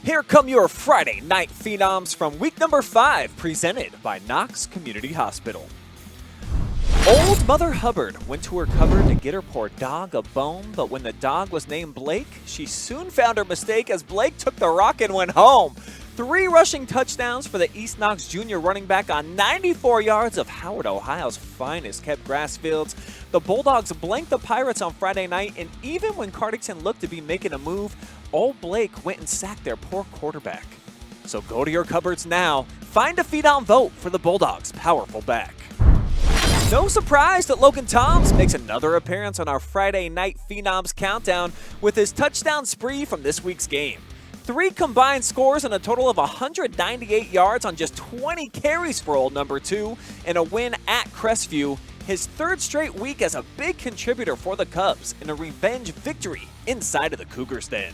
Here come your Friday Night Phenoms from week number 5, presented by Knox Community Hospital. Old Mother Hubbard went to her cupboard to get her poor dog a bone, but when the dog was named Blake, she soon found her mistake as Blake took the rock and went home. 3 rushing touchdowns for the East Knox Jr. running back on 94 yards of Howard, Ohio's finest kept grass fields. The Bulldogs blanked the Pirates on Friday night, and even when Cardington looked to be making a move, old Blake went and sacked their poor quarterback. So go to your cupboards now, find a Phenom vote for the Bulldogs' powerful back. No surprise that Logan Toms makes another appearance on our Friday Night Phenoms countdown with his touchdown spree from this week's game. 3 combined scores and a total of 198 yards on just 20 carries for old number 2 and a win at Crestview. His 3rd straight week as a big contributor for the Cubs in a revenge victory inside of the Cougars' den.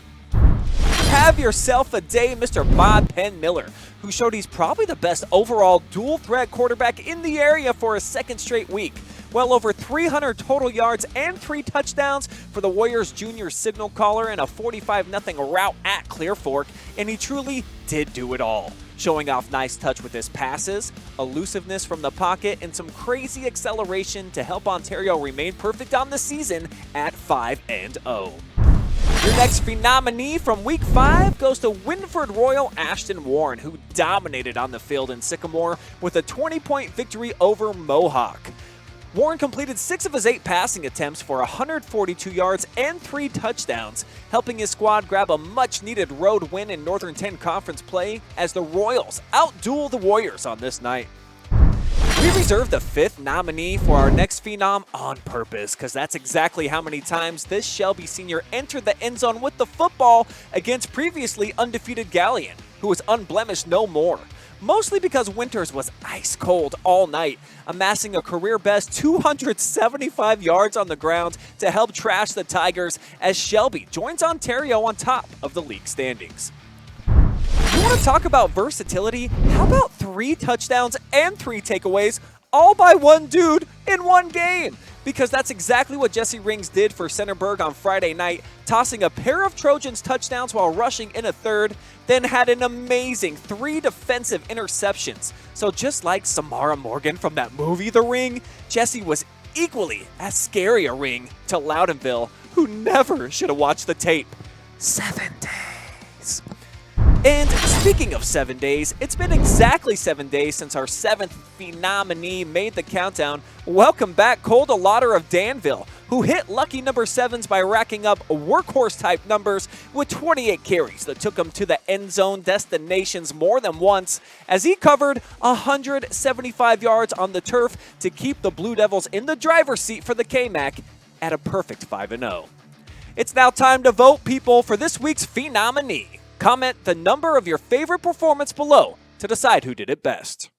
Have yourself a day, Mr. Bodpegn Miller, who showed he's probably the best overall dual-threat quarterback in the area for a 2nd straight week. Well over 300 total yards and 3 touchdowns for the Warriors junior signal caller and a 45-0 rout at Clear Fork, and he truly did do it all. Showing off nice touch with his passes, elusiveness from the pocket, and some crazy acceleration to help Ontario remain perfect on the season at 5-0. Your next Phenom nominee from Week 5 goes to Wynford Royal Ashton Warren, who dominated on the field in Sycamore with a 20-point victory over Mohawk. Warren completed 6 of his 8 passing attempts for 142 yards and 3 touchdowns, helping his squad grab a much-needed road win in Northern 10 Conference play as the Royals outduel the Warriors on this night. We reserved the 5th nominee for our next Phenom on purpose, because that's exactly how many times this Shelby senior entered the end zone with the football against previously undefeated Galleon, who was unblemished no more. Mostly because Winters was ice cold all night, amassing a career-best 275 yards on the ground to help trash the Tigers as Shelby joins Ontario on top of the league standings. You want to talk about versatility? How about 3 touchdowns and 3 takeaways, all by one dude in one game? Because that's exactly what Jesse Rings did for Centerburg on Friday night, tossing a pair of Trojans touchdowns while rushing in a 3rd, then had an amazing 3 defensive interceptions. So just like Samara Morgan from that movie The Ring, Jesse was equally as scary a ring to Loudonville, who never should have watched the tape. 7 days. And speaking of 7 days, it's been exactly 7 days since our 7th Phenom nominee made the countdown. Welcome back, Delaughder of Danville, who hit lucky number 7s by racking up workhorse-type numbers with 28 carries that took him to the end zone destinations more than once, as he covered 175 yards on the turf to keep the Blue Devils in the driver's seat for the KMAC at a perfect 5-0. It's now time to vote, people, for this week's Phenom nominee. Comment the number of your favorite performance below to decide who did it best.